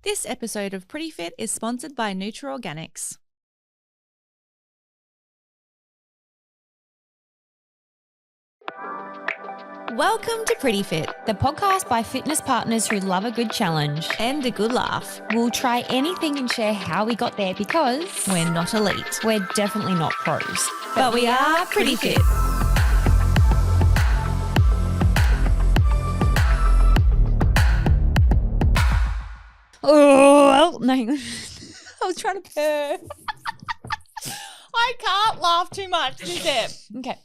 This episode of Pretty Fit is sponsored by Nutra-Organics. Welcome to Pretty Fit The podcast by fitness partners who love a good challenge. and a good laugh. We'll try anything and share how we got there because We're not elite, we're definitely not pros. but we are pretty fit. Oh, no. I was trying to purr. I can't laugh too much this ep. Okay.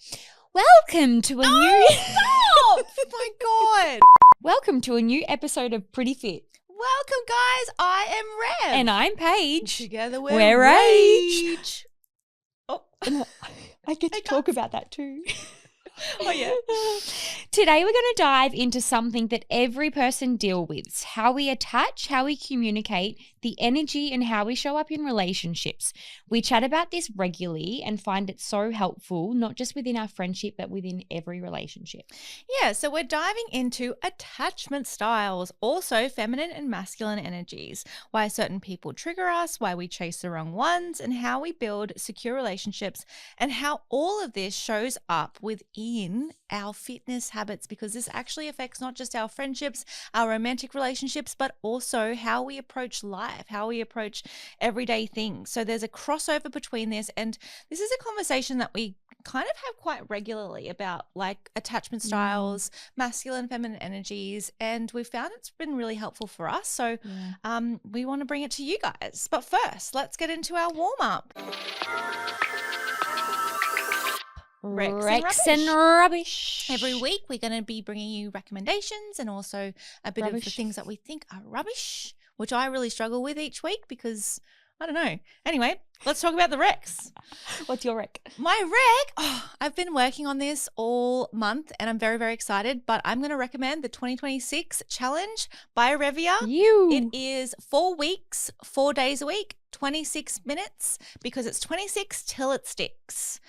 Welcome to a new Stop! My God. Welcome to a new episode of Pretty Fit. Welcome, guys. I am Rev. And I'm Paige. Together We're Rage. Oh. I get to talk about that too. Oh, yeah. Today we're going to dive into something that every person deals with, how we attach, how we communicate, the energy and how we show up in relationships. We chat about this regularly and find it so helpful, not just within our friendship, but within every relationship. Yeah, so we're diving into attachment styles, also feminine and masculine energies, why certain people trigger us, why we chase the wrong ones, and how we build secure relationships, and how all of this shows up within our fitness habits, because this actually affects not just our friendships, our romantic relationships, but also how we approach life, how we approach everyday things. So there's a crossover between this, and this is a conversation that we kind of have quite regularly about like attachment styles, masculine, feminine energies, and we found it's been really helpful for us. So we want to bring it to you guys. But first, let's get into our warm-up. Rex and rubbish. Every week, we're going to be bringing you recommendations and also a bit of the Rubbish. things that we think are rubbish, which I really struggle with each week because I don't know. Anyway, let's talk about the Rex. What's your rec? My rec, I've been working on this all month and I'm very, very excited, but I'm going to recommend the 2026 challenge by Revia. It is 4 weeks, 4 days a week, 26 minutes, because it's 26 till it sticks.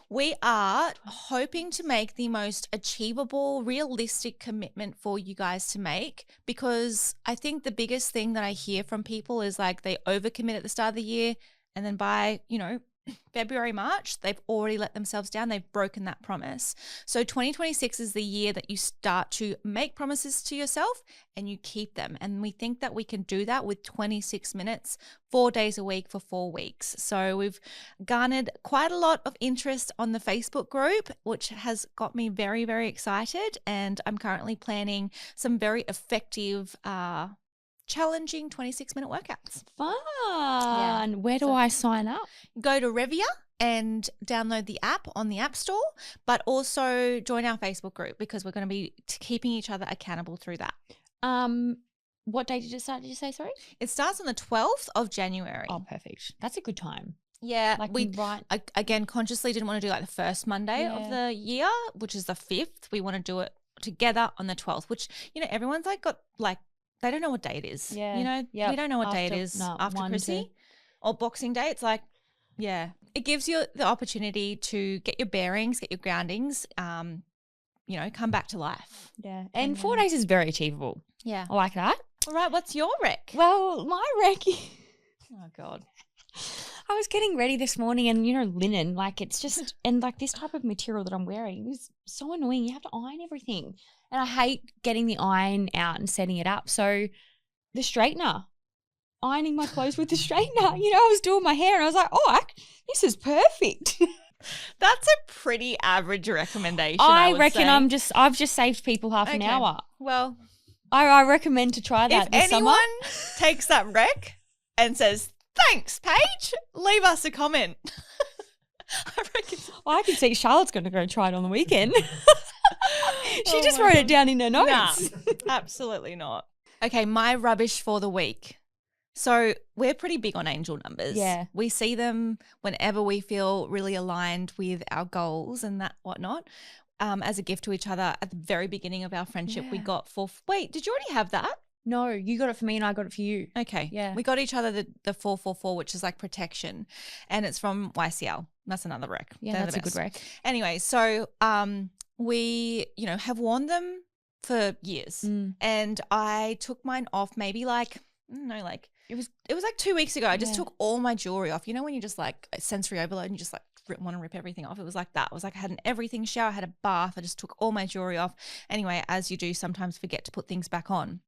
We are hoping to make the most achievable, realistic commitment for you guys to make, because I think the biggest thing that I hear from people is like they overcommit at the start of the year and then by, February, March, they've already let themselves down. They've broken that promise. So 2026 is the year that you start to make promises to yourself and you keep them. And we think that we can do that with 26 minutes, 4 days a week for 4 weeks. So we've garnered quite a lot of interest on the Facebook group, which has got me very, very excited. And I'm currently planning some very effective challenging 26-minute workouts. Fun. Where do I sign up? Go to Revia and download the app on the App Store, but also join our Facebook group because we're going to be keeping each other accountable through that. What day did it start? Did you say, sorry? It starts on the 12th of January. Oh, perfect. That's a good time. Yeah, Like we again consciously didn't want to do like the first Monday of the year, which is the 5th. We want to do it together on the 12th, which, everyone's like got like, they don't know what day it is. Yeah. We don't know what day it is after Chrissy or Boxing Day. It's like, it gives you the opportunity to get your bearings, get your groundings, come back to life. Yeah. And 4 days is very achievable. Yeah. I like that. All right. What's your rec? Well, my rec, Oh, God. I was getting ready this morning and, linen, like it's just, and like this type of material that I'm wearing is so annoying. You have to iron everything. And I hate getting the iron out and setting it up. So the straightener, ironing my clothes with the straightener, I was doing my hair and I was like, this is perfect. That's a pretty average recommendation. I would reckon say. I've just saved people half an hour. Well, I recommend to try that if this anyone summer. takes that rec and says, thanks, Paige, leave us a comment. I reckon. I can see Charlotte's going to go try it on the weekend. She just wrote it down in her notes. Nah, absolutely not. Okay, my rubbish for the week. So we're pretty big on angel numbers. Yeah. We see them whenever we feel really aligned with our goals and that whatnot. As a gift to each other at the very beginning of our friendship, we got wait, did you already have that? No, you got it for me and I got it for you. Okay. Yeah. We got each other the 444, which is like protection. And it's from YCL. That's another rec. Yeah, They're that's the a good best. rec. Anyway, so we, have worn them for years. And I took mine off maybe like no, like it was like 2 weeks ago. I just took all my jewelry off. You know when you just like sensory overload and you just like want to rip everything off? It was like that. It was like I had an everything shower, I had a bath. I just took all my jewelry off. Anyway, as you do sometimes forget to put things back on.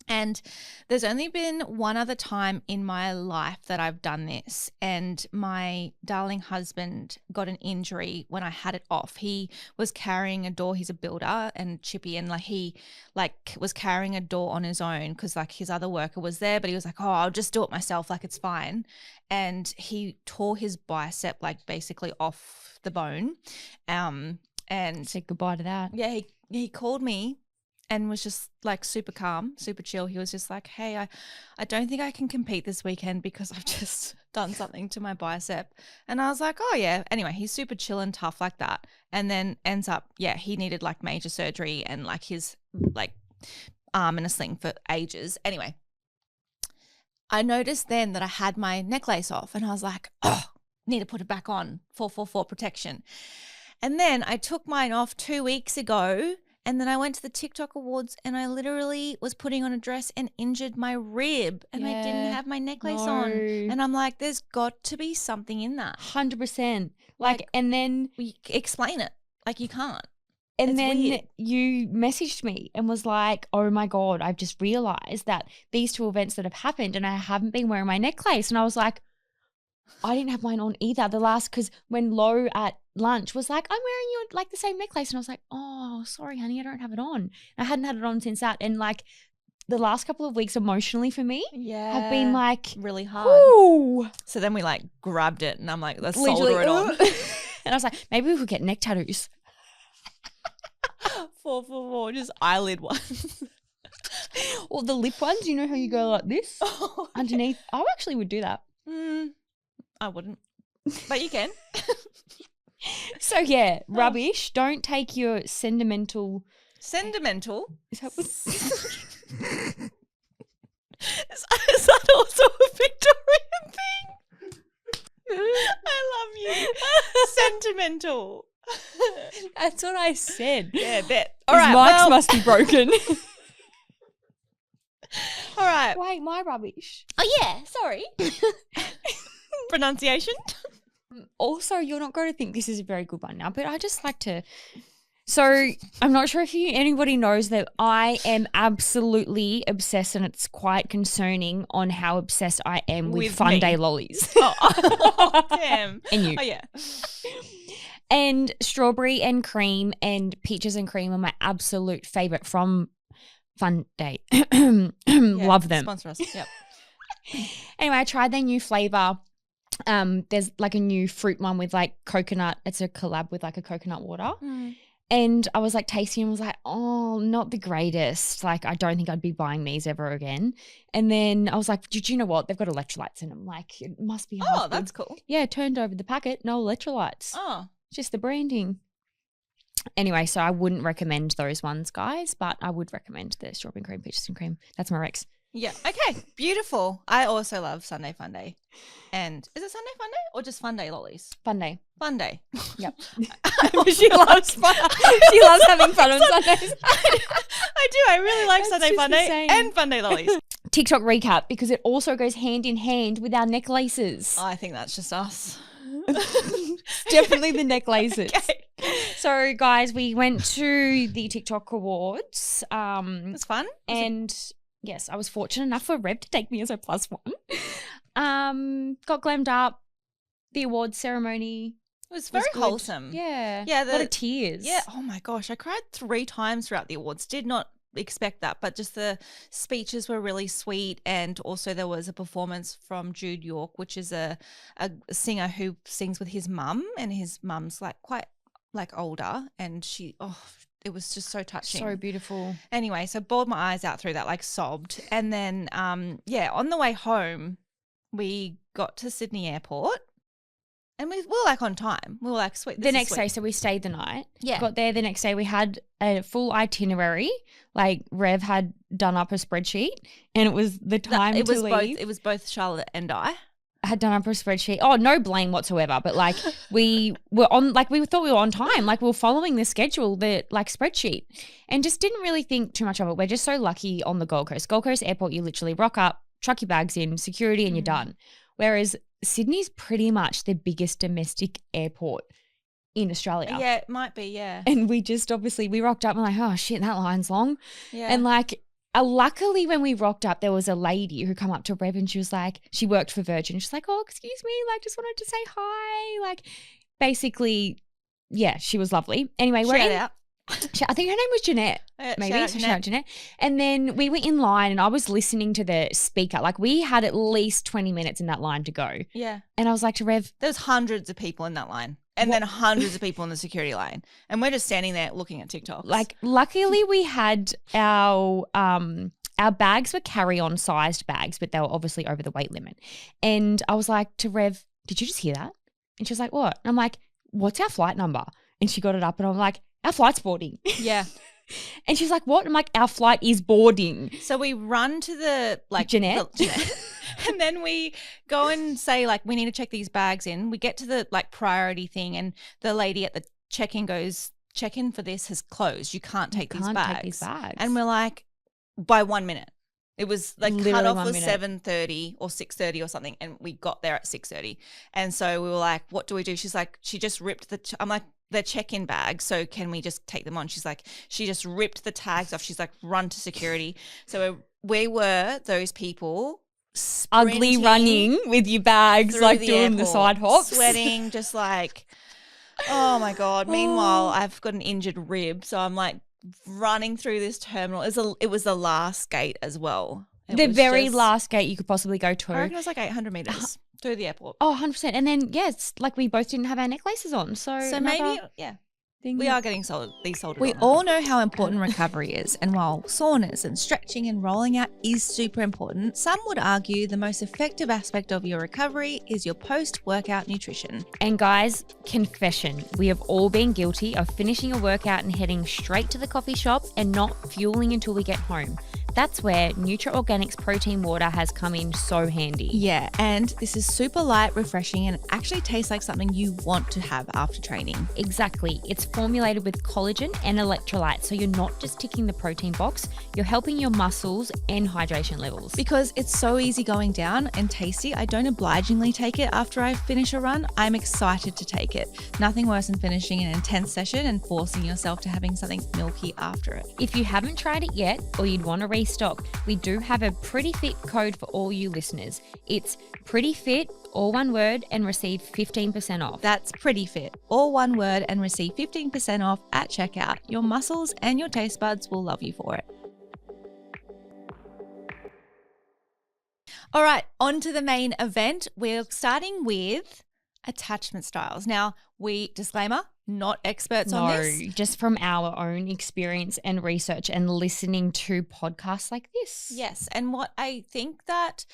And there's only been one other time in my life that I've done this, and my darling husband got an injury when I had it off. He was carrying a door. He's a builder and chippy, and like he like was carrying a door on his own because like his other worker was there, but he was like, oh, I'll just do it myself, like it's fine. And he tore his bicep like basically off the bone. And said goodbye to that. Yeah, he called me and was just like super calm, super chill. He was just like, hey, I don't think I can compete this weekend because I've just done something to my bicep. And I was like, oh yeah. Anyway, he's super chill and tough like that. And then ends up, he needed like major surgery and like his like arm in a sling for ages. Anyway, I noticed then that I had my necklace off and I was like, oh, need to put it back on, 444 protection. And then I took mine off 2 weeks ago. And then I went to the TikTok awards and I literally was putting on a dress and injured my rib and I didn't have my necklace on. And I'm like, there's got to be something in that. 100%. Like and then explain it. Like you can't. And it's then weird. You messaged me and was like, oh my God, I've just realized that these two events that have happened and I haven't been wearing my necklace. And I was like, I didn't have mine on either. Because when Lo at lunch was like, I'm wearing your like the same necklace. And I was like, oh, sorry, honey, I don't have it on. And I hadn't had it on since that. And like the last couple of weeks emotionally for me have been like really hard. Ooh. So then we like grabbed it and I'm like, let's solder it on. And I was like, maybe we could get neck tattoos. 444, just eyelid ones. Or the lip ones, you know how you go like this underneath. I actually would do that. I wouldn't, but you can. So rubbish. Don't take your sentimental. Sentimental? Is that what? Is that also a Victorian thing? I love you. Sentimental. That's what I said. Yeah, bet. All right, mics must be broken. All right. Wait, my rubbish. Oh yeah, sorry. Pronunciation. Also, you're not going to think this is a very good one now, but I just like to. So I'm not sure if anybody knows that I am absolutely obsessed, and it's quite concerning on how obsessed I am with Fun Day lollies. Oh, damn. And you. Oh yeah. And strawberry and cream and peaches and cream are my absolute favorite from Fun Day. Love them. Sponsor us. Yep. Anyway, I tried their new flavor. There's like a new fruit one with like coconut. It's a collab with like a coconut water. And I was like tasting and was like, oh, not the greatest. Like, I don't think I'd be buying these ever again. And then I was like, did you know what? They've got electrolytes in them. Like, it must be Oh, that's cool. Yeah, turned over the packet, no electrolytes. Oh. Just the branding. Anyway, so I wouldn't recommend those ones, guys, but I would recommend the strawberry and cream, peaches and cream. That's my Rex. Yeah. Okay. Beautiful. I also love Sunday Fun Day. And is it Sunday Fun Day or just Fun Day lollies? Fun Day. Fun Day. Yep. She loves fun. She loves having fun on Sundays. I do. I really like Sunday Fun Day and Fun Day lollies. TikTok recap, because it also goes hand in hand with our necklaces. I think that's just us. Definitely the necklaces. Okay. So, guys, we went to the TikTok awards. It was fun. Yes, I was fortunate enough for Rev to take me as a +1. Got glammed up. The awards ceremony. It was very wholesome. Yeah. Yeah. A lot of tears. Yeah. Oh my gosh. I cried 3 times throughout the awards. Did not expect that, but just the speeches were really sweet. And also there was a performance from Jude York, which is a singer who sings with his mum, and his mum's like quite like older, and it was just so touching. So beautiful. Anyway, so bawled my eyes out through that, like sobbed. And then, on the way home, we got to Sydney Airport and we were like on time. We were like, sweet. The next day, so we stayed the night. Yeah. Got there the next day. We had a full itinerary. Like Rev had done up a spreadsheet, and it was the time to leave. It was both Charlotte and I. Had done up a spreadsheet. Oh, no blame whatsoever. But like we were on, like we thought we were on time. Like we were following the schedule, the like spreadsheet, and just didn't really think too much of it. We're just so lucky on the Gold Coast. Gold Coast Airport, you literally rock up, chuck your bags in, security, and you're done. Whereas Sydney's pretty much the biggest domestic airport in Australia. Yeah, it might be, yeah. And we just obviously, we rocked up and like, oh shit, that line's long. Yeah. And like, luckily when we rocked up, there was a lady who come up to Rev and she was like, she worked for Virgin. She's like, oh, excuse me, like just wanted to say hi. Like basically, yeah, she was lovely. Anyway, we're in. I think her name was Jeanette, maybe. Shout out Jeanette. And then we were in line and I was listening to the speaker. Like we had at least 20 minutes in that line to go. Yeah. And I was like to Rev. There's hundreds of people in that line. And then hundreds of people in the security line. And we're just standing there looking at TikToks. Like luckily we had our bags were carry-on sized bags, but they were obviously over the weight limit. And I was like to Rev, did you just hear that? And she was like, what? And I'm like, what's our flight number? And she got it up and I'm like, our flight's boarding. Yeah. And she's like, what? I'm like, our flight is boarding. So we run to the Jeanette. And then we go and say like, we need to check these bags in. We get to the like priority thing and the lady at the check-in goes, check-in for this has closed. You can't take these bags. And we're like, by 1 minute. It was like cut off was 7:30 or 6:30 or something. And we got there at 6:30. And so we were like, what do we do? She's like, she just ripped I'm like, the check-in bag, so can we just take them on? She's like, she just ripped the tags off. She's like, run to security. So we were those people ugly running with your bags, like doing the side hops. Sweating, just like, oh my God. Meanwhile, I've got an injured rib, so I'm like running through this terminal. It was the last gate as well. The very last gate you could possibly go to. I reckon it was like 800 metres. Through the airport. Oh, 100%. And then, yeah, it's like we both didn't have our necklaces on. So maybe, yeah. We are getting these sold. We all know how important recovery is. And while saunas and stretching and rolling out is super important, some would argue the most effective aspect of your recovery is your post-workout nutrition. And guys, confession, we have all been guilty of finishing a workout and heading straight to the coffee shop and not fueling until we get home. That's where NutraOrganic's protein water has come in so handy. Yeah, and this is super light, refreshing, and actually tastes like something you want to have after training. Exactly. It's formulated with collagen and electrolytes, so you're not just ticking the protein box, you're helping your muscles and hydration levels. Because it's so easy going down and tasty, I don't obligingly take it after I finish a run. I'm excited to take it. Nothing worse than finishing an intense session and forcing yourself to having something milky after it. If you haven't tried it yet, or you'd want to restock, we do have a Pretty Fit code for all you listeners. It's Pretty Fit, all one word, and receive 15% off. That's Pretty Fit, all one word, and receive 15% off at checkout. Your muscles and your taste buds will love you for it. All right, on to the main event. We're starting with attachment styles. Now, disclaimer, not experts on this. No, just from our own experience and research and listening to podcasts like this. Yes, and what I think that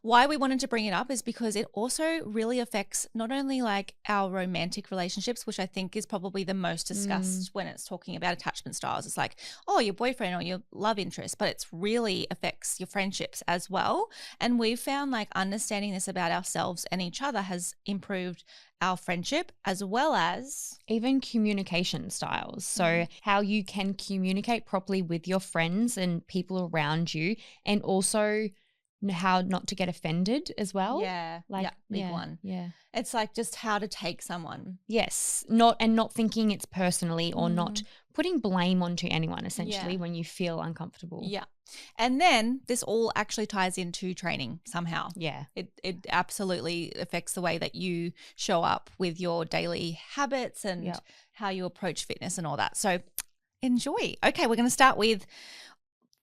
why we wanted to bring it up is because it also really affects not only like our romantic relationships, which I think is probably the most discussed when it's talking about attachment styles. It's like, oh, your boyfriend or your love interest, but it's really affects your friendships as well. And we've found like understanding this about ourselves and each other has improved our friendship as well as even communication styles. So how you can communicate properly with your friends and people around you, and also how not to get offended as well. Yeah. Like big one. Yeah. It's like just how to take someone. Yes. Not thinking it's personally or not putting blame onto anyone essentially when you feel uncomfortable. Yeah. And then this all actually ties into training somehow. Yeah. It absolutely affects the way that you show up with your daily habits and how you approach fitness and all that. So enjoy. Okay, we're going to start with,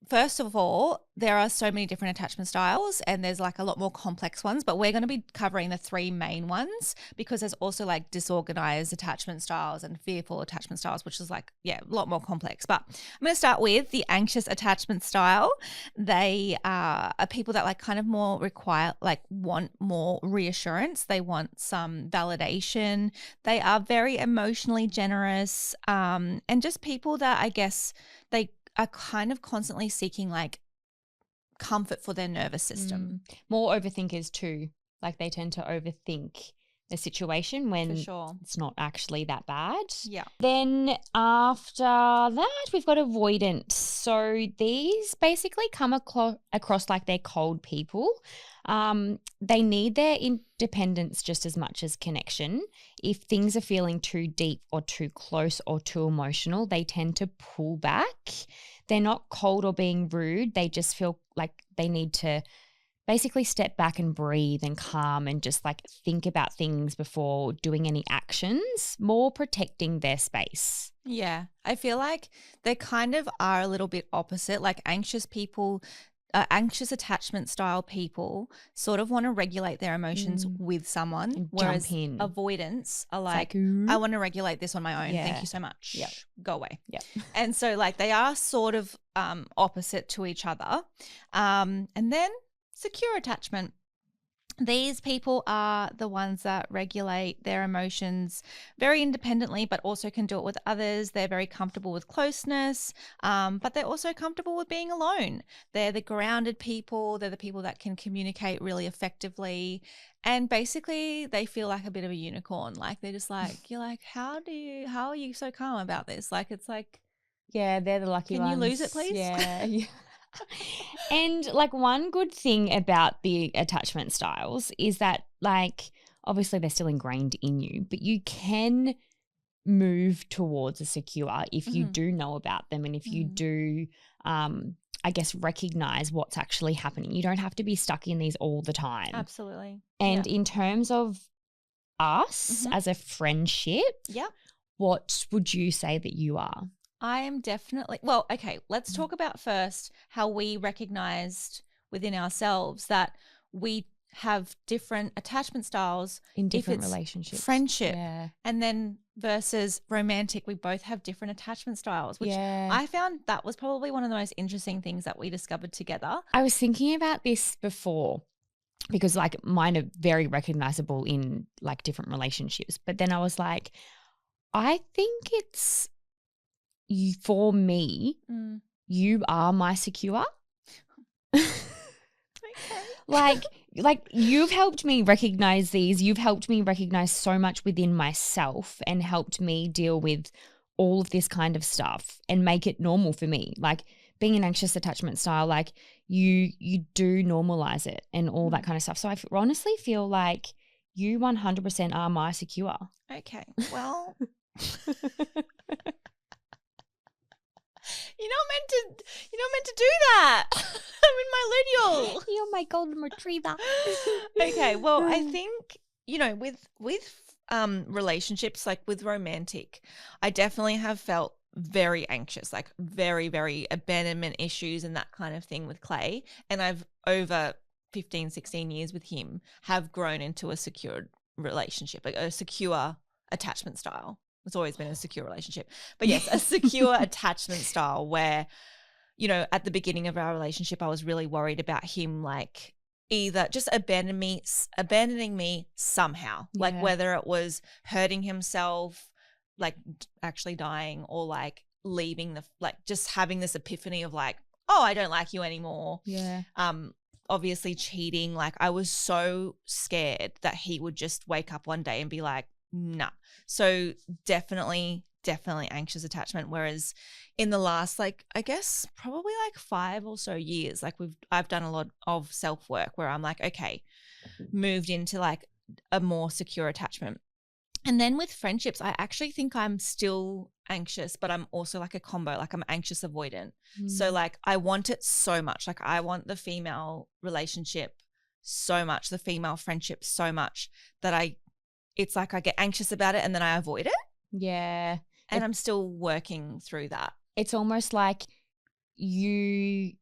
first of all, there are so many different attachment styles and there's like a lot more complex ones, but we're going to be covering the three main ones because there's also like disorganized attachment styles and fearful attachment styles, which is like, a lot more complex. But I'm going to start with the anxious attachment style. They are people that like kind of more want more reassurance. They want some validation. They are very emotionally generous and just people that I guess they are kind of constantly seeking like comfort for their nervous system. More overthinkers too. Like they tend to overthink. a situation when For sure. it's not actually that bad. Yeah. Then after that, we've got avoidance. So these basically come across like they're cold people. They need their independence just as much as connection. If things are feeling too deep or too close or too emotional, they tend to pull back. They're not cold or being rude. They just feel like they need to basically step back and breathe and calm and just like think about things before doing any actions, more protecting their space. Yeah. I feel like they kind of are a little bit opposite. Like anxious people, anxious attachment style people sort of want to regulate their emotions with someone, And whereas jump in. avoidance are like, "Ooh." I want to regulate this on my own. Yeah. Thank you so much. Yep. Go away. Yep. And so like they are sort of opposite to each other. And then secure attachment. These people are the ones that regulate their emotions very independently, but also can do it with others. They're very comfortable with closeness, but they're also comfortable with being alone. They're the grounded people. They're the people that can communicate really effectively. And basically they feel like a bit of a unicorn. Like they're just like, you're like, how are you so calm about this? Like, it's like, yeah, they're the lucky can ones. you lose it, please? Yeah. And like one good thing about the attachment styles is that like obviously they're still ingrained in you, but you can move towards a secure if you do know about them and if you do I guess recognize what's actually happening. You don't have to be stuck in these all the time. Absolutely. And in terms of us as a friendship, what would you say that you are? I am definitely, well, okay, let's talk about first how we recognized within ourselves that we have different attachment styles In different if it's relationships. friendship. Yeah. And then versus romantic, we both have different attachment styles, which Yeah. I found that was probably one of the most interesting things that we discovered together. I was thinking about this before because like mine are very recognizable in like different relationships. But then I was like, I think it's for me, you are my secure. Like you've helped me recognize these. You've helped me recognize so much within myself and helped me deal with all of this kind of stuff and make it normal for me. Like being an anxious attachment style, like you do normalize it and all that kind of stuff. So I honestly feel like you 100% are my secure. Okay, well, You're not meant to do that. I'm in my luteal. You're my golden retriever. Okay, well, I think, with relationships, like with romantic, I definitely have felt very anxious, like very, very abandonment issues and that kind of thing with Clay. And I've over 15, 16 years with him have grown into a secure relationship, like a secure attachment style. It's always been a secure relationship. But yes, a secure attachment style where, at the beginning of our relationship, I was really worried about him like either just abandoning me somehow, like whether it was hurting himself, like actually dying, or like leaving just having this epiphany of like, oh, I don't like you anymore. Yeah. Obviously cheating. Like I was so scared that he would just wake up one day and be like, nah. So definitely anxious attachment. Whereas in the last, like, I guess probably like 5 or so years, like I've done a lot of self-work where I'm like, okay, moved into like a more secure attachment. And then with friendships, I actually think I'm still anxious, but I'm also like a combo, like I'm anxious avoidant. So like I want it so much. Like I want the female relationship so much, the female friendship so much that it's like I get anxious about it and then I avoid it. Yeah. And I'm still working through that. It's almost like you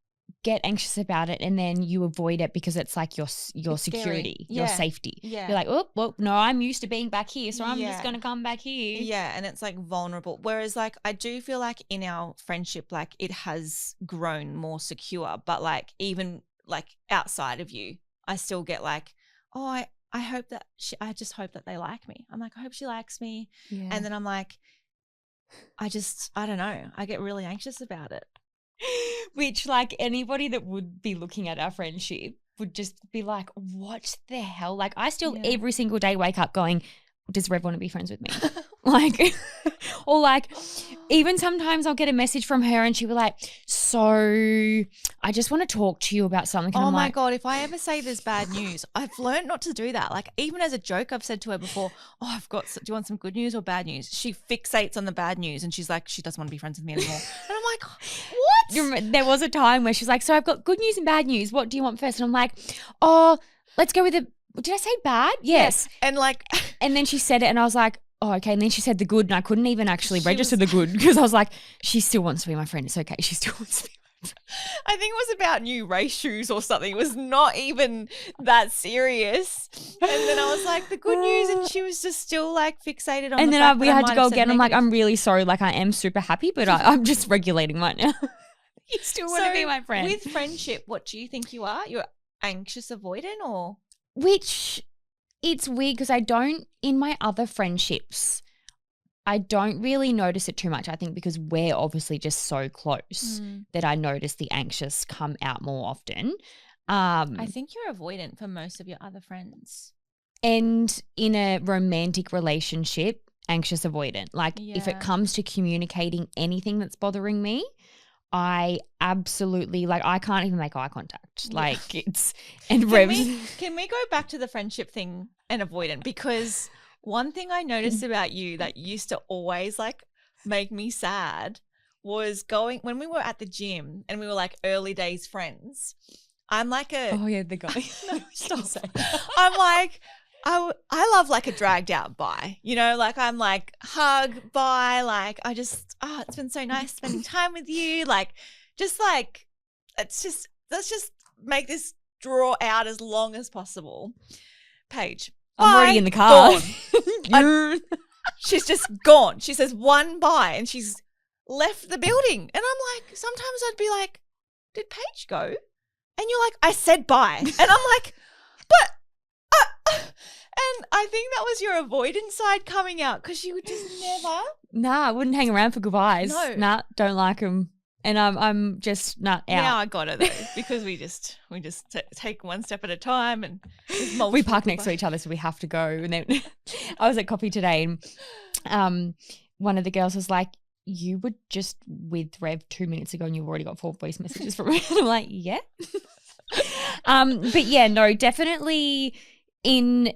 get anxious about it and then you avoid it because it's like your security, your safety. Yeah. You're like, oh, well, no, I'm used to being back here, so I'm just going to come back here. Yeah, and it's like vulnerable. Whereas like I do feel like in our friendship, like it has grown more secure, but like even like outside of you, I still get like, oh, I hope that I just hope that they like me. I'm like, I hope she likes me. Yeah. And then I'm like, I don't know. I get really anxious about it. Which like anybody that would be looking at our friendship would just be like, what the hell? Like I still every single day wake up going, does Rev want to be friends with me? Like, or like even sometimes I'll get a message from her and she'll be like, so I just want to talk to you about something. And Oh I'm my like, God, if I ever say there's bad news, I've learned not to do that. Like even as a joke, I've said to her before, oh, do you want some good news or bad news? She fixates on the bad news and she's like, she doesn't want to be friends with me anymore. And I'm like, what? There was a time where she's like, so I've got good news and bad news. What do you want first? And I'm like, oh, let's go with did I say bad? Yes. Yeah. And like, and then she said it and I was like, oh, okay. And then she said the good and I couldn't even actually register the good because I was like, she still wants to be my friend. It's okay. She still wants to be my friend. I think it was about new race shoes or something. It was not even that serious. And then I was like, the good news, and she was just still like fixated on and the then fact we that I had to might go have said again. I'm like, negative. I'm really sorry. Like I am super happy, but I'm just regulating right now. You still want to be my friend. With friendship, what do you think you are? You're anxious avoidant or? Which it's weird because I don't, in my other friendships, I don't really notice it too much. I think because we're obviously just so close that I notice the anxious come out more often. I think you're avoidant for most of your other friends. And in a romantic relationship, anxious avoidant. Like if it comes to communicating anything that's bothering me, I absolutely, like I can't even make eye contact. Yeah. Like it's, and Revs. Can we go back to the friendship thing and avoidant? Because one thing I noticed about you that used to always like make me sad was when we were at the gym and we were like early days friends. I'm like the guy. No, stop. I'm like, I love like a dragged out bye, you know, like I'm like hug, bye, like I just, it's been so nice spending time with you. Like, just like, let's just make this draw out as long as possible. Paige. I'm already in the car. She's just gone. She says one bye and she's left the building. And I'm like, sometimes I'd be like, did Paige go? And you're like, I said bye. And I'm like, but, and I think that was your avoidance side coming out because you would just never. Nah, I wouldn't hang around for goodbyes. No. Nah, don't like them. And I'm just not out. Now I got it though because we just take one step at a time and we park next to each other so we have to go. And then I was at coffee today and one of the girls was like, you were just with Rev 2 minutes ago and you've already got 4 voice messages from me. And I'm like, yeah. But yeah, no, definitely in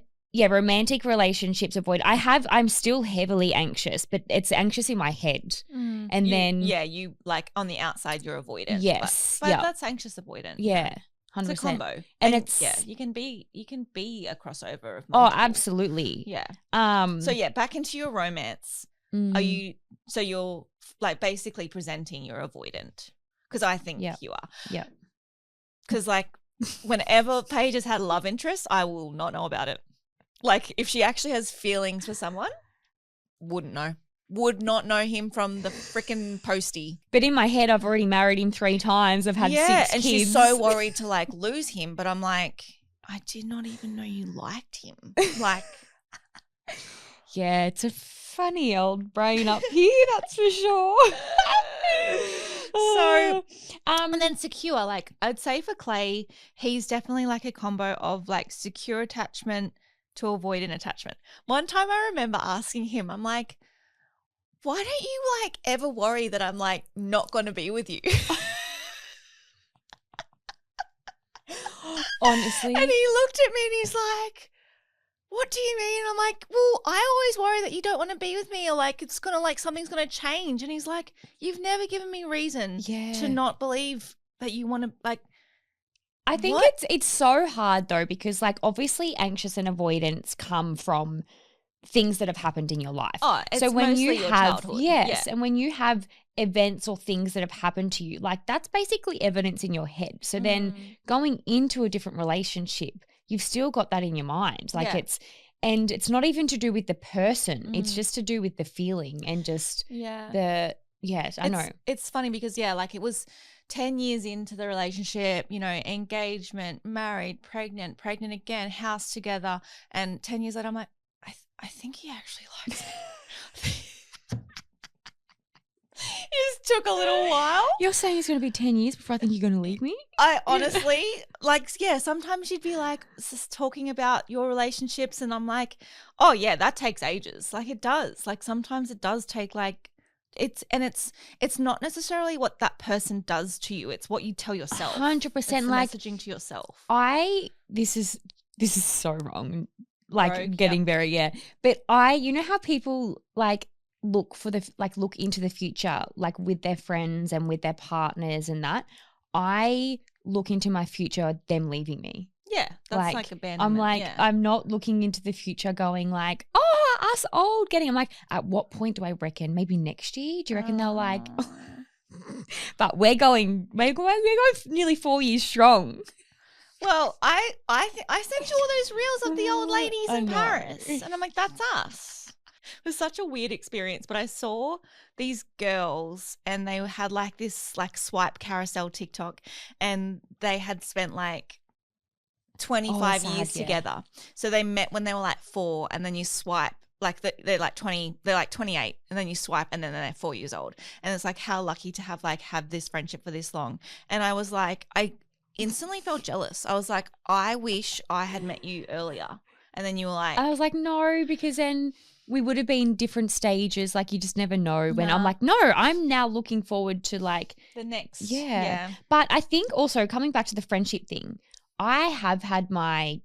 romantic relationships avoid. I'm still heavily anxious, but it's anxious in my head. And then you like on the outside you're avoidant. Yes. But that's anxious avoidant. Yeah. 100%. It's a combo. And it's you can be a crossover of multiple. Oh, absolutely. Yeah. So back into your romance. You're like basically presenting you're avoidant because I think you are. Yeah. Because like whenever Paige has had a love interest, I will not know about it. Like if she actually has feelings for someone, would not know him from the freaking postie. But in my head, I've already married him 3 times. I've had 6 kids. And she's so worried to like lose him. But I'm like, I did not even know you liked him. Like, yeah, it's a funny old brain up here, that's for sure. So, and then secure, like I'd say for Clay, he's definitely like a combo of like secure attachment to avoid an attachment. One time I remember asking him, I'm like, why don't you like ever worry that I'm like not going to be with you? Honestly. And he looked at me and he's like, what do you mean? I'm like, well, I always worry that you don't want to be with me or like it's going to like something's going to change. And he's like, you've never given me reason to not believe that you want to like. I think it's so hard though because like obviously anxious and avoidance come from things that have happened in your life. Oh, it's so when mostly you your have childhood. And when you have events or things that have happened to you, like that's basically evidence in your head. So then going into a different relationship, you've still got that in your mind. Like it's not even to do with the person. It's just to do with the feeling and just I know. It's funny because like it was 10 years into the relationship, you know, engagement, married, pregnant again, house together. And 10 years later, I'm like, I think he actually likes me. Just took a little while. You're saying it's going to be 10 years before I think you're going to leave me? I honestly, like, yeah, sometimes you'd be like just talking about your relationships and I'm like, oh yeah, that takes ages. Like it does. Like sometimes it does take like it's not necessarily what that person does to you. It's what you tell yourself. 100%. It's the like messaging to yourself. This is so wrong. Like Rogue, getting very, But you know how people like look into the future, like with their friends and with their partners and that. I look into my future, them leaving me. Yeah, that's like abandonment. I'm like, I'm not looking into the future going like, oh, us old getting. I'm like, at what point do I reckon? Maybe next year? Do you reckon they'll like? But we're going nearly 4 years strong. Well, I sent you all those reels of the old ladies in Paris, and I'm like, that's us. It was such a weird experience, but I saw these girls and they had like this like swipe carousel TikTok, and they had spent like 25 years together. So they met when they were like 4, and then you swipe. Like they're like 20, they're like 28, and then you swipe, and then they're 4 years old. And it's like how lucky to have this friendship for this long. And I was like, I instantly felt jealous. I was like, I wish I had met you earlier. And then you were like, I was like, no, because then we would have been different stages. Like you just never know. When I'm like, no, I'm now looking forward to like the next. Yeah. But I think also coming back to the friendship thing, I have had my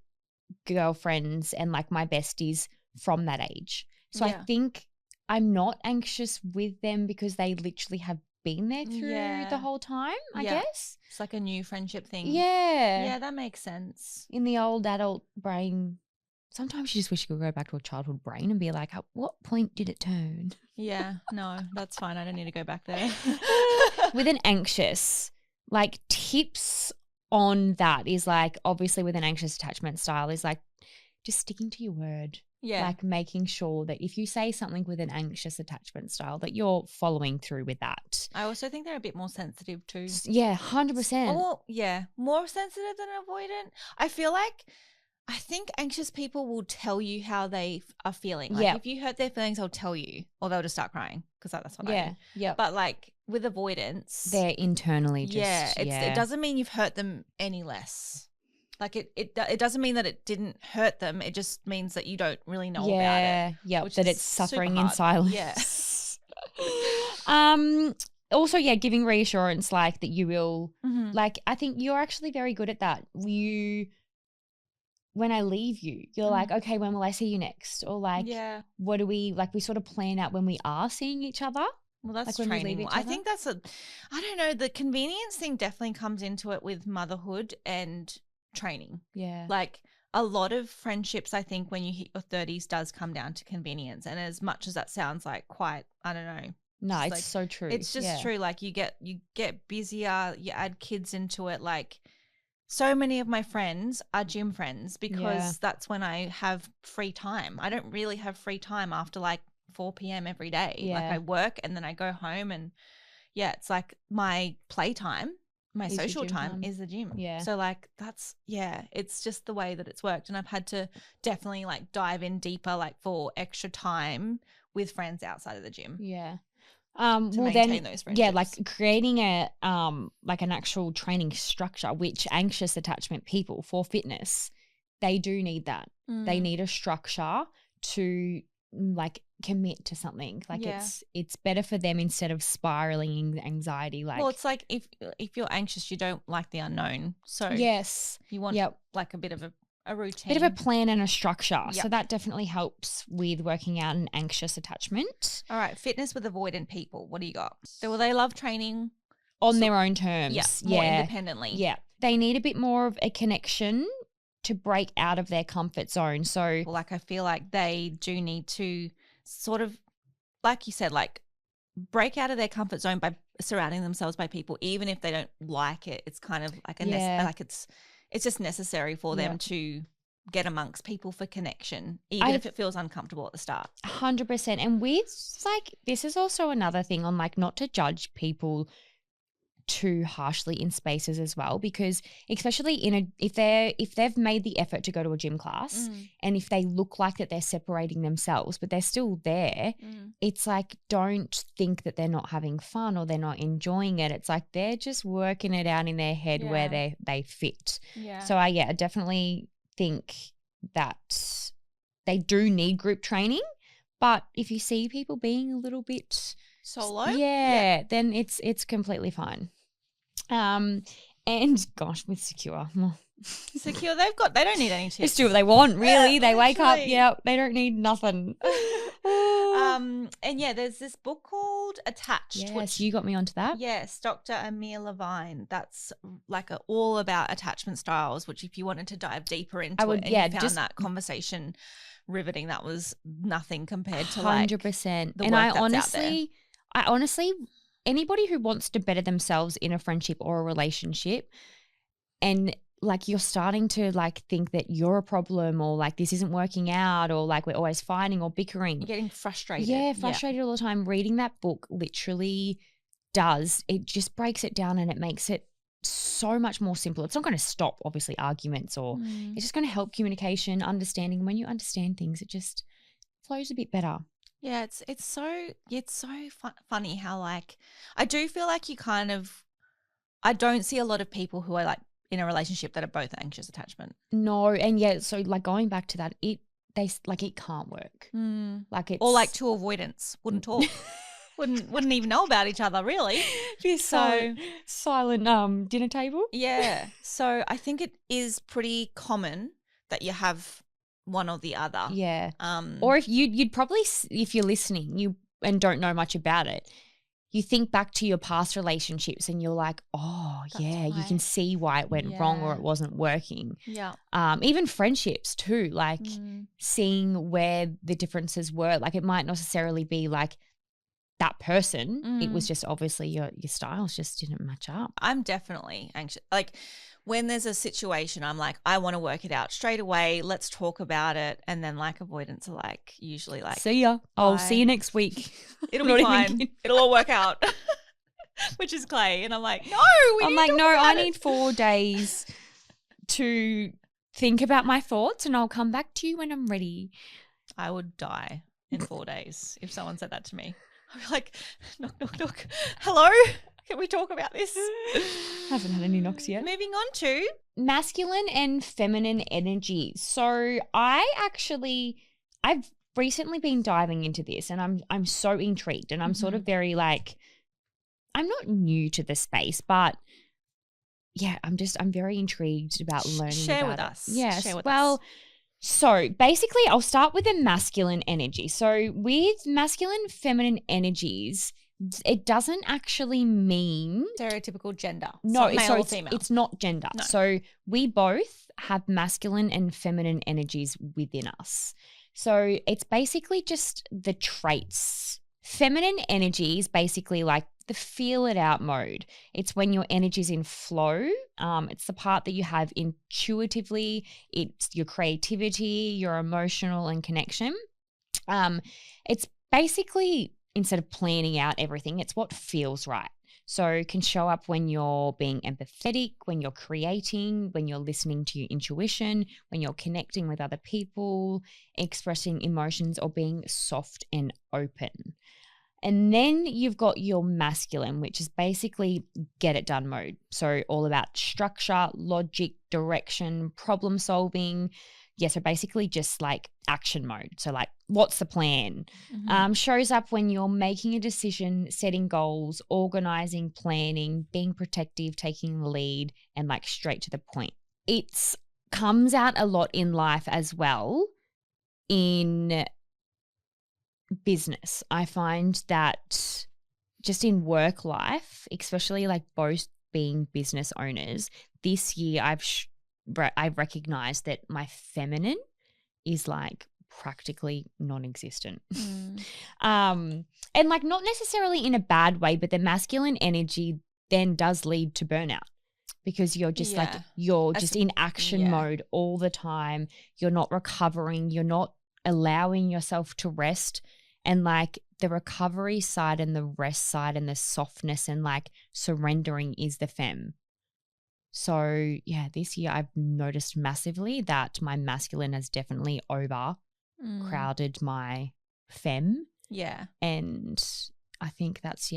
girlfriends and like my besties from that age. So I think I'm not anxious with them because they literally have been there through the whole time, I guess. It's like a new friendship thing. Yeah. Yeah, that makes sense. In the old adult brain, sometimes you just wish you could go back to a childhood brain and be like, at what point did it turn? Yeah, no, that's fine. I don't need to go back there. With an anxious, like tips on that is like, obviously with an anxious attachment style is like just sticking to your word. Yeah. Like making sure that if you say something with an anxious attachment style that you're following through with that. I also think they're a bit more sensitive too. Yeah, 100%. Or, yeah, more sensitive than avoidant. I think anxious people will tell you how they are feeling. Like if you hurt their feelings, they'll tell you, or they'll just start crying because that's what I do. Yeah. But like with avoidance, they're internally just, it doesn't mean you've hurt them any less. Like it doesn't mean that it didn't hurt them. It just means that you don't really know about it. Yeah, that it's suffering in silence. Yeah. Also, giving reassurance like that you will, like I think you're actually very good at that. When I leave you, you're like, okay, when will I see you next? Or like, what do we sort of plan out when we are seeing each other? Well, that's like training. I think that's I don't know, the convenience thing definitely comes into it with motherhood and training. Yeah. Like a lot of friendships, I think when you hit your 30s does come down to convenience. And as much as that sounds like quite, I don't know. No, it's like, so true. It's just true. Like you get busier, you add kids into it. Like so many of my friends are gym friends because that's when I have free time. I don't really have free time after like 4 p.m. every day. Yeah. Like I work and then I go home and it's like my playtime. My social time is the gym. Yeah. So like that's, it's just the way that it's worked. And I've had to definitely like dive in deeper, like for extra time with friends outside of the gym. Yeah. To maintain those friendships. Yeah, like creating like an actual training structure, which anxious attachment people for fitness, they do need that. They need a structure to like commit to something. Like it's better for them instead of spiraling in anxiety. Like, well, it's like if you're anxious, you don't like the unknown. So you want like a bit of a routine, bit of a plan and a structure. So that definitely helps with working out an anxious attachment. All right, fitness with avoidant people. What do you got? So, they love training on their own terms. More independently. Yeah, they need a bit more of a connection to break out of their comfort zone. So like I feel like they do need to sort of, like you said, like break out of their comfort zone by surrounding themselves by people, even if they don't like it. It's kind of like it's just necessary for them to get amongst people for connection, even if it feels uncomfortable at the start. 100%. And with like, this is also another thing on like not to judge people too harshly in spaces as well, because especially if they've made the effort to go to a gym class and if they look like that they're separating themselves but they're still there, it's like, don't think that they're not having fun or they're not enjoying it. It's like they're just working it out in their head where they fit. So I definitely think that they do need group training, but if you see people being a little bit solo, then it's completely fine. And gosh, with Secure, they don't need any tips. Just do what they want, really. They wake up, they don't need nothing. And there's this book called Attached. Yes, which, you got me onto that. Yes, Dr. Amir Levine. That's like all about attachment styles, which if you wanted to dive deeper into it and you found that conversation riveting, that was nothing compared to 100%. The and work that's out there. I honestly, anybody who wants to better themselves in a friendship or a relationship, and like you're starting to like think that you're a problem or like this isn't working out or like we're always fighting or bickering. You're getting frustrated. Yeah, frustrated all the time. Reading that book literally it just breaks it down and it makes it so much more simple. It's not going to stop, obviously, arguments or it's just going to help communication, understanding. When you understand things, it just flows a bit better. Yeah, it's so funny how like I do feel like I don't see a lot of people who are like in a relationship that are both anxious attachment. No, and so like going back to that, it can't work. Like it's or like two avoidance wouldn't talk, wouldn't even know about each other really. So silent dinner table. Yeah, so I think it is pretty common that you have one or the other. Yeah. Or if you'd probably, if you're listening, and don't know much about it, you think back to your past relationships and you're like, oh, that's right. You can see why it went wrong or it wasn't working. Yeah. Even friendships too, like seeing where the differences were. Like it might not necessarily be like that person. It was just obviously your styles just didn't match up. I'm definitely anxious. Like when there's a situation, I'm like, I want to work it out straight away. Let's talk about it. And then like avoidance are like usually like, see ya. I'll see you next week. It'll be fine. It'll all work out. Which is Clay. And I'm like, no, I need 4 days to think about my thoughts and I'll come back to you when I'm ready. I would die in 4 days if someone said that to me. I'd be like, knock, knock, knock. Hello? Can we talk about this? Haven't had any knocks yet. Moving on to masculine and feminine energy. So I've recently been diving into this and I'm so intrigued and I'm sort of very like, I'm not new to the space, but yeah, I'm very intrigued about learning Share about with it. us. Yes. Share with us. So basically I'll start with the masculine energy. So with masculine, feminine energies, it doesn't actually mean stereotypical gender. No, male or female. It's not gender. No. So we both have masculine and feminine energies within us. So it's basically just the traits. Feminine energy is basically like the feel it out mode. It's when your energy is in flow. It's the part that you have intuitively. It's your creativity, your emotional and connection. It's basically, instead of planning out everything, it's what feels right. So it can show up when you're being empathetic, when you're creating, when you're listening to your intuition, when you're connecting with other people, expressing emotions, or being soft and open. And then you've got your masculine, which is basically get it done mode. So all about structure, logic, direction, problem solving. Yeah, so basically just like action mode. So like, what's the plan? Shows up when you're making a decision, setting goals, organizing, planning, being protective, taking the lead, and like straight to the point. It comes out a lot in life as well in business. I find that just in work life, especially like both being business owners, this year I've recognized that my feminine is like practically non-existent. And like not necessarily in a bad way, but the masculine energy then does lead to burnout because you're just like, you're just in action mode all the time. You're not recovering. You're not allowing yourself to rest. And like the recovery side and the rest side and the softness and like surrendering is the femme. So yeah, this year I've noticed massively that my masculine has definitely overcrowded my femme. Yeah. And I think that's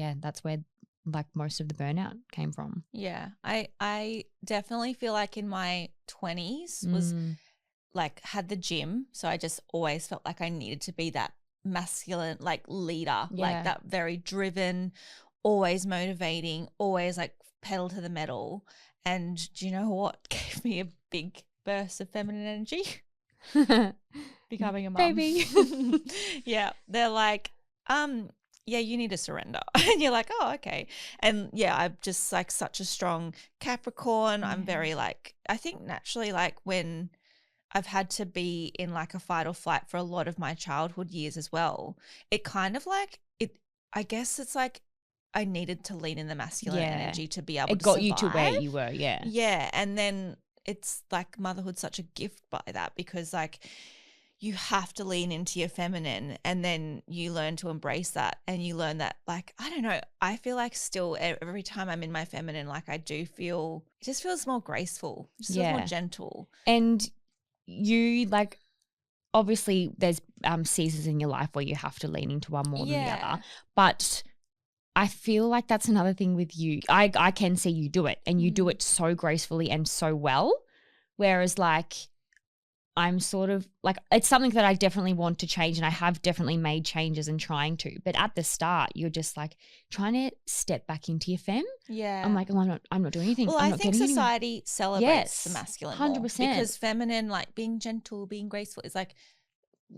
where like most of the burnout came from. Yeah. I definitely feel like in my 20s was like had the gym. So I just always felt like I needed to be that masculine like leader, like that very driven, always motivating, always like pedal to the metal. And do you know what gave me a big burst of feminine energy? Becoming a mum. Baby. Yeah. They're like, yeah, you need to surrender. And you're like, oh, okay. And yeah, I'm just like such a strong Capricorn. Yeah. I'm very like, I think naturally like when I've had to be in like a fight or flight for a lot of my childhood years as well, it kind of like I guess it's like I needed to lean in the masculine energy to be able to survive. It got you to where you were, yeah. Yeah. And then it's like motherhood's such a gift by that because like you have to lean into your feminine and then you learn to embrace that and you learn that like, I don't know, I feel like still every time I'm in my feminine, like I do feel, it just feels more graceful, it just feels more gentle. And you like, obviously there's seasons in your life where you have to lean into one more than the other, but I feel like that's another thing with you. I can see you do it and you do it so gracefully and so well, whereas like I'm sort of like, it's something that I definitely want to change and I have definitely made changes and trying to, but at the start you're just like trying to step back into your femme. Yeah. I'm like, oh, I'm not doing anything. Well, I think society celebrates the masculine 100%. more because feminine, like being gentle, being graceful is like,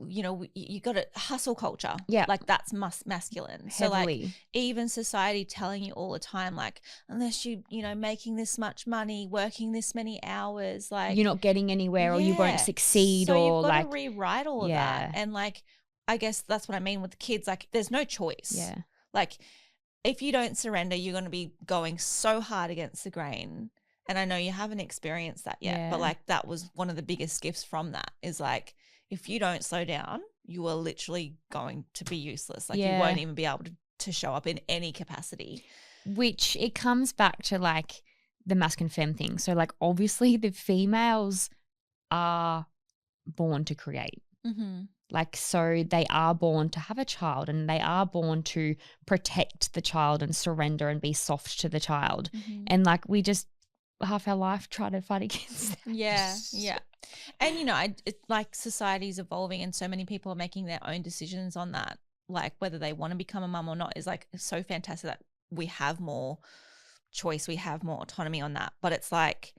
you know, you got a hustle culture. Yeah. Like that's masculine. Heavily. So like even society telling you all the time, like, unless you know, making this much money, working this many hours, like you're not getting anywhere or you won't succeed so or you've got like to rewrite all of that. And like, I guess that's what I mean with the kids. Like there's no choice. Yeah. Like if you don't surrender, you're going to be going so hard against the grain. And I know you haven't experienced that yet, but like that was one of the biggest gifts from that is like, if you don't slow down, you are literally going to be useless. Like you won't even be able to show up in any capacity. Which it comes back to like the masculine femme thing. So like obviously the females are born to create. Like so they are born to have a child and they are born to protect the child and surrender and be soft to the child. And like we just half our life try to fight against that. Yeah. And, you know, it's like society's evolving and so many people are making their own decisions on that, like whether they want to become a mum or not is like so fantastic that we have more choice, we have more autonomy on that. But it's like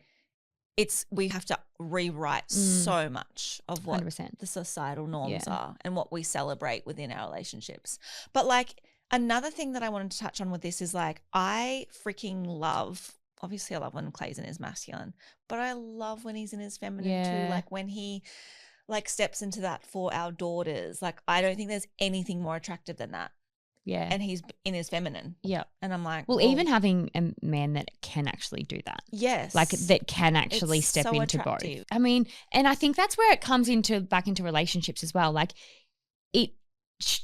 we have to rewrite so much of what 100%. the societal norms are and what we celebrate within our relationships. But like another thing that I wanted to touch on with this is like I freaking love – obviously I love when Clay's in his masculine, but I love when he's in his feminine too. Like when he like steps into that for our daughters. Like I don't think there's anything more attractive than that. Yeah. And he's in his feminine. Yeah. And I'm like, well, even having a man that can actually do that. Yes. Like that can actually step so into attractive. Both. I mean, and I think that's where it comes back into relationships as well. Like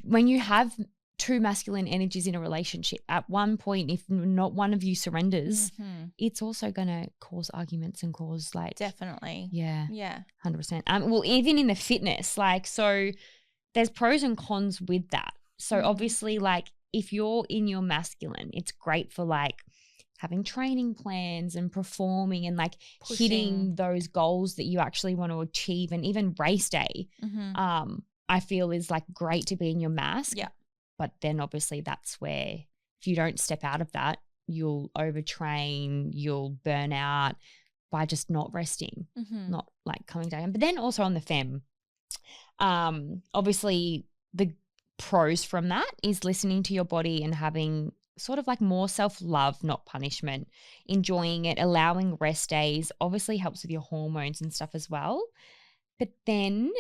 when you have two masculine energies in a relationship, at one point, if not one of you surrenders, it's also going to cause arguments and cause like. Definitely. Yeah. Yeah. 100%. Well, even in the fitness, like, so there's pros and cons with that. So obviously, like, if you're in your masculine, it's great for like having training plans and performing and like hitting those goals that you actually want to achieve. And even race day, I feel is like great to be in your mask. Yeah. But then obviously that's where if you don't step out of that, you'll overtrain, you'll burn out by just not resting, not like coming down. But then also on the femme, obviously the pros from that is listening to your body and having sort of like more self-love, not punishment, enjoying it, allowing rest days, obviously helps with your hormones and stuff as well. But then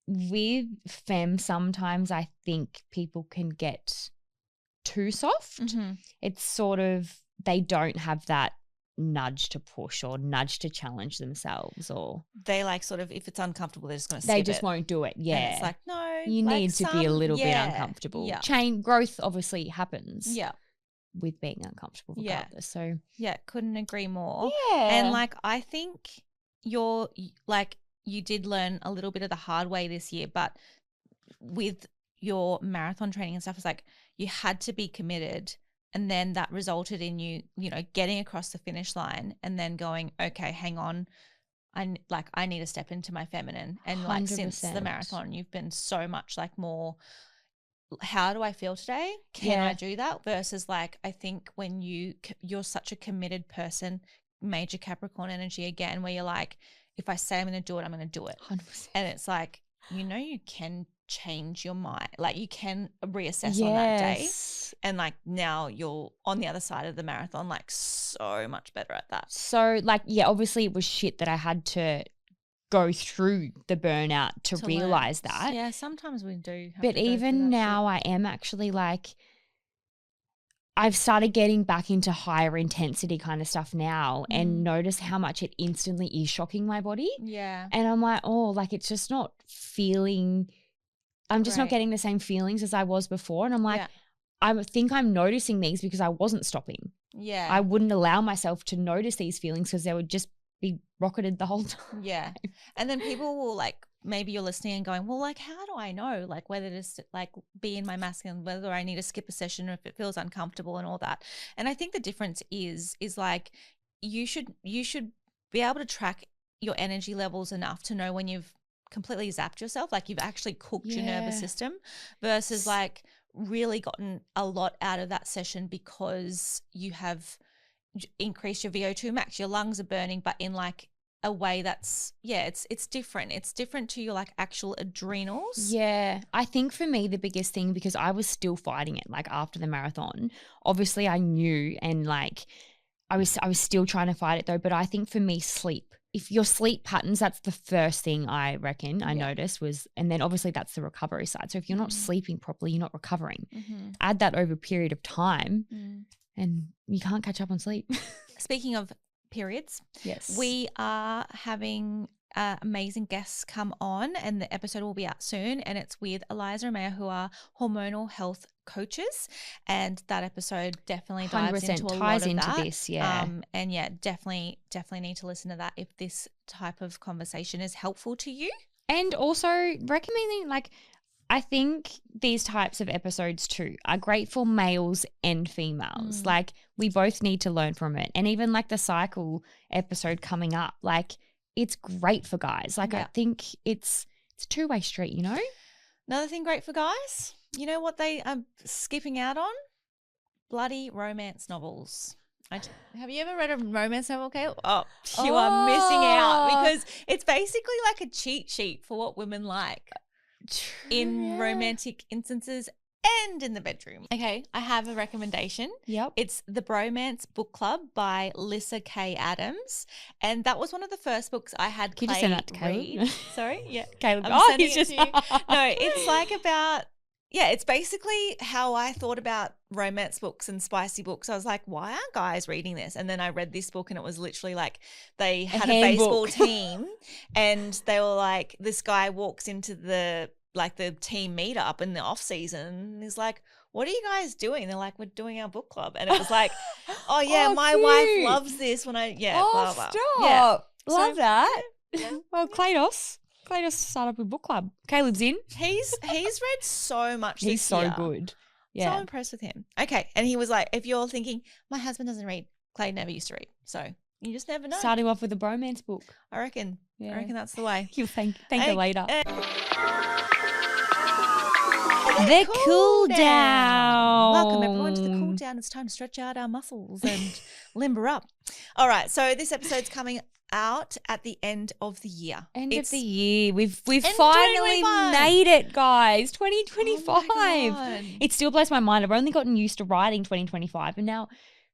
with femme, sometimes I think people can get too soft. It's sort of, they don't have that nudge to push or nudge to challenge themselves, or they like sort of, if it's uncomfortable, they're just going to they skip just it. won't do it. Yeah. And it's like, no. You like need to be a little bit uncomfortable. Yeah. Growth obviously happens. Yeah. With being uncomfortable regardless. So yeah, couldn't agree more. Yeah. And like I think you did learn a little bit of the hard way this year, but with your marathon training and stuff, it's like you had to be committed, and then that resulted in you getting across the finish line and then going, okay, hang on, I need to step into my feminine. And like 100%. Since the marathon, you've been so much like more, how do I feel today? Can I do that? Versus like, I think when you're such a committed person, major Capricorn energy again, where you're like, if I say I'm going to do it, I'm going to do it. 100%. And it's like, you can change your mind. Like you can reassess on that day. And like now you're on the other side of the marathon, like so much better at that. So like, obviously it was shit that I had to go through the burnout to realize that. Yeah, sometimes we do. But even now I am actually like, I've started getting back into higher intensity kind of stuff now and notice how much it instantly is shocking my body. Yeah. And I'm like, oh, like it's just not feeling, I'm just not getting the same feelings as I was before. And I'm like, I think I'm noticing these because I wasn't stopping. Yeah. I wouldn't allow myself to notice these feelings because they would just be rocketed the whole time. Yeah. And then people will like, maybe you're listening and going, well, like, how do I know like whether to like be in my masculine, whether I need to skip a session or if it feels uncomfortable and all that. And I think the difference is like you should be able to track your energy levels enough to know when you've completely zapped yourself, like you've actually cooked your nervous system, versus like really gotten a lot out of that session because you have increased your VO2 max. Your lungs are burning, but in like a way that's it's different. It's different to your like actual adrenals. Yeah. I think for me the biggest thing, because I was still fighting it like after the marathon, obviously I knew, and like I was still trying to fight it though, but I think for me sleep. If your sleep patterns, that's the first thing I reckon I noticed was, and then obviously that's the recovery side. So if you're not sleeping properly, you're not recovering. Add that over a period of time and you can't catch up on sleep. Speaking of periods, yes, we are having amazing guests come on, and the episode will be out soon, and it's with Eliza and Maya, who are hormonal health coaches, and that episode definitely dives into a lot of that. This, and definitely need to listen to that if this type of conversation is helpful to you. And also recommending, like, I think these types of episodes too are great for males and females. Like we both need to learn from it. And even like the cycle episode coming up, like it's great for guys. Like I think it's a two-way street, you know? Another thing great for guys, you know what they are skipping out on? Bloody romance novels. Have you ever read a romance novel, Kale? Oh, you are missing out, because it's basically like a cheat sheet for what women like. In romantic instances and in the bedroom. Okay, I have a recommendation. Yep. It's The Bromance Book Club by Lissa K. Adams. And that was one of the first books I had Can you just send that to Caleb? read. Sorry? Yeah. Caleb. He's just... No, it's like about... Yeah, it's basically how I thought about romance books and spicy books. I was like, why aren't guys reading this? And then I read this book and it was literally like they had a baseball team and they were like, this guy walks into the team meetup in the off season and he's like, what are you guys doing? They're like, we're doing our book club. And it was like, oh yeah, my wife loves this when I, blah, blah. Stop. Yeah. Love that. Yeah. Well, Klados started up a book club. Caleb's in. He's read so much this He's so year. good. Yeah. So impressed with him. Okay. And he was like, if you're thinking, my husband doesn't read, Clay never used to read. So you just never know. Starting off with a bromance book. I reckon. Yeah. I reckon that's the way. You'll thank you later. The cool down. Welcome everyone to the cool down. It's time to stretch out our muscles and limber up. All right. So this episode's coming out at the end of the year. End of the year. We've finally made it, guys. 2025. Oh it still blows my mind. I've only gotten used to writing 2025 and now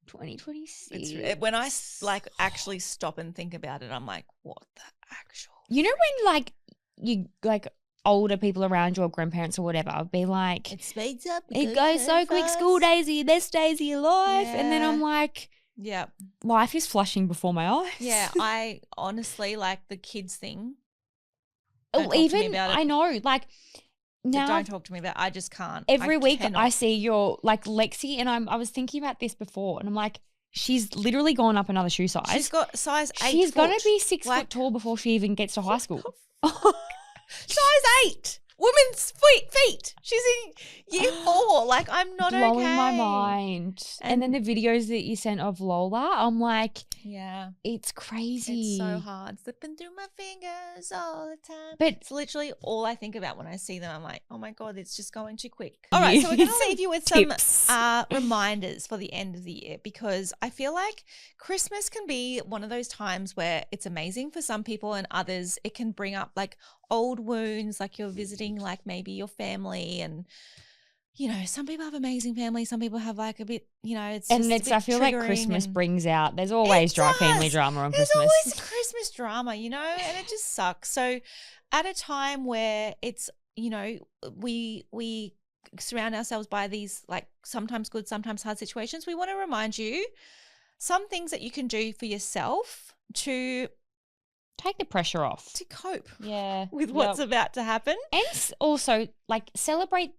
2026. When I actually stop and think about it, I'm like, what the actual? You know when you older people around you or grandparents or whatever be like, it speeds up. It goes so quick. School days are your best days of your life. Yeah. And then I'm like, Yeah. Life is flashing before my eyes. Yeah, I honestly like the kids thing. Don't talk to me Even about it. I know, like now Don't talk to me about it. I just can't. every week cannot. I see your like Lexi, and I was thinking about this before, and I'm like, she's literally gone up another shoe size. She's got size 8 She's foot. gonna be 6 foot tall before she even gets to high school. Size 8. Women's feet. She's in year 4. Like, I'm not Blowing okay. my mind. And then the videos that you sent of Lola, I'm like, yeah, it's crazy. it's so hard. Slipping through my fingers all the time. But it's literally all I think about when I see them. I'm like, oh my God, it's just going too quick. All right, so we're going to leave you with some reminders for the end of the year, because I feel like Christmas can be one of those times where it's amazing for some people, and others it can bring up like old wounds, like you're visiting like maybe your family, and you know, some people have amazing families, some people have like a bit, you know, it's and just it's a bit I feel like triggering Christmas and brings out, there's always family drama on There's Christmas. always Christmas drama, you know, and it just sucks. So at a time where it's, you know, we surround ourselves by these like sometimes good, sometimes hard situations, we want to remind you some things that you can do for yourself to take the pressure off, to cope with what's about to happen. And also like celebrate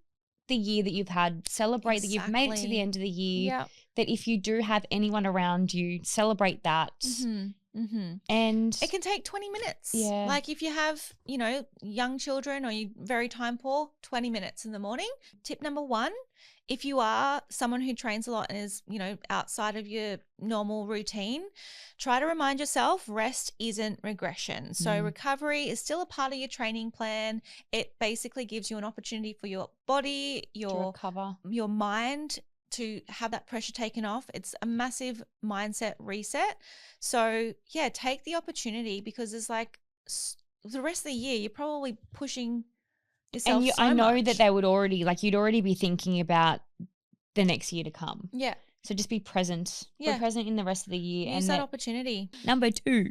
the year that you've had, celebrate that you've made it to the end of the year. Yep. That if you do have anyone around you, celebrate that. And it can take 20 minutes. Yeah. Like if you have, you know, young children or you're very time poor, 20 minutes in the morning. Tip number 1, if you are someone who trains a lot and is, you know, outside of your normal routine, try to remind yourself rest isn't regression. So recovery is still a part of your training plan. It basically gives you an opportunity for your body, your mind to have that pressure taken off. It's a massive mindset reset. So yeah, take the opportunity, because it's like the rest of the year you're probably pushing yourself so I know much. that they would already, like you'd already be thinking about the next year to come. Yeah. So just be present. Yeah. Be present in the rest of the year. Use that opportunity. Number 2,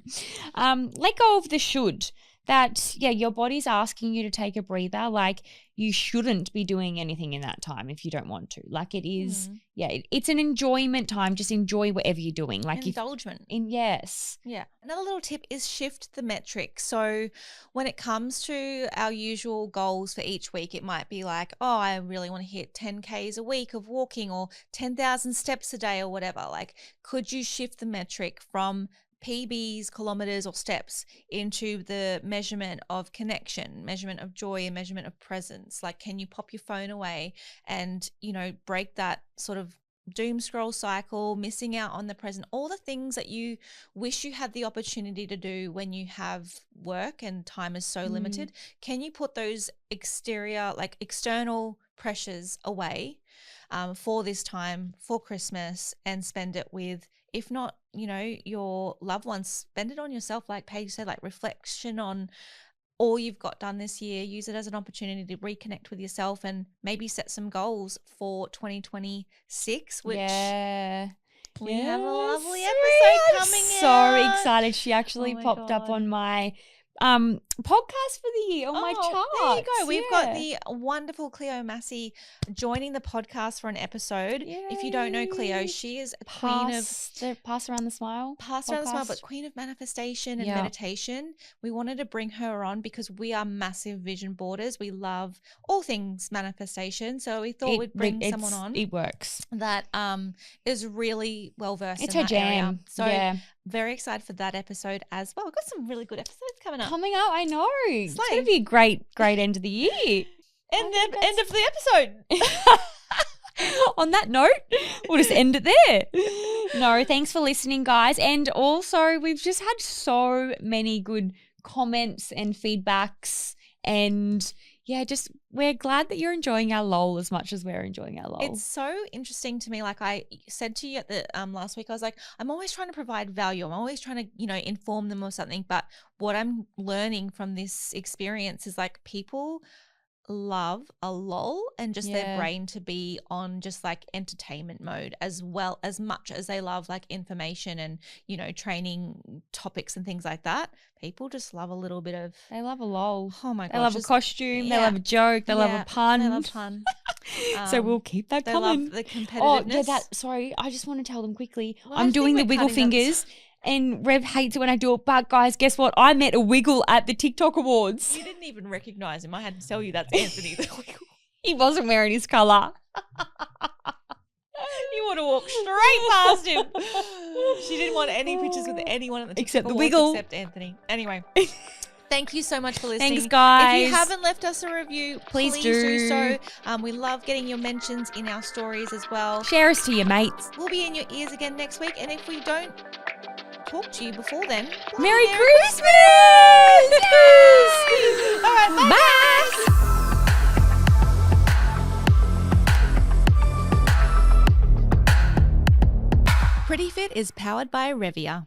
let go of the should. That, your body's asking you to take a breather. Like you shouldn't be doing anything in that time if you don't want to. Like it is, it's an enjoyment time. Just enjoy whatever you're doing. Like indulgence. Yes. Yeah. Another little tip is shift the metric. So when it comes to our usual goals for each week, it might be like, oh, I really want to hit 10Ks a week of walking or 10,000 steps a day or whatever. Like, could you shift the metric from PBs, kilometers or steps into the measurement of connection, measurement of joy, and measurement of presence? Like, can you pop your phone away and, you know, break that sort of doom scroll cycle, missing out on the present, all the things that you wish you had the opportunity to do when you have work and time is so limited? Can you put those external pressures away for this time, for Christmas, and spend it with, if not, you know, your loved ones, spend it on yourself, like Paige said, like reflection on all you've got done this year. Use it as an opportunity to reconnect with yourself and maybe set some goals for 2026, which we have a lovely episode coming out. So excited. She actually popped up on my podcast for the year on my chart. There you go. We've got the wonderful Cleo Massey joining the podcast for an episode. Yay. If you don't know Cleo, she is a queen of Pass Around the Smile. But queen of manifestation and meditation. We wanted to bring her on because we are massive vision boarders. We love all things manifestation. So we thought we'd bring someone on. It works. That is really well versed in that jam. area. So very excited for that episode as well. We've got some really good episodes coming up. I know. It's going to be a great end of the year. End of the episode. On that note, we'll just end it there. No, thanks for listening, guys. And also, we've just had so many good comments and feedbacks, and we're glad that you're enjoying our LOL as much as we're enjoying our LOL. It's so interesting to me. Like I said to you at the last week, I was like, I'm always trying to provide value. I'm always trying to, you know, inform them or something. But what I'm learning from this experience is like people love a LOL and just their brain to be on just like entertainment mode as well, as much as they love like information and, you know, training topics and things like that. People just love a little bit of, they love a LOL. Oh my gosh. They love a costume. They love a joke. They love a pun. They love fun. So we'll keep that They coming. love the competitiveness. Oh, yeah, sorry. I just want to tell them quickly. Well, I I'm think doing the we're wiggle cutting them fingers. And Rev hates it when I do it. But guys, guess what? I met a wiggle at the TikTok Awards. You didn't even recognize him. I had to tell you that's Anthony. He wasn't wearing his colour. You want to walk straight past him. She didn't want any pictures with anyone at the TikTok Except the Awards wiggle. except Anthony. Anyway. Thank you so much for listening. Thanks, guys. If you haven't left us a review, please do so. We love getting your mentions in our stories as well. Share us to your mates. We'll be in your ears again next week. And if we don't talk to you before then, Merry Christmas! All right, bye. Pretty Fit is powered by Revia.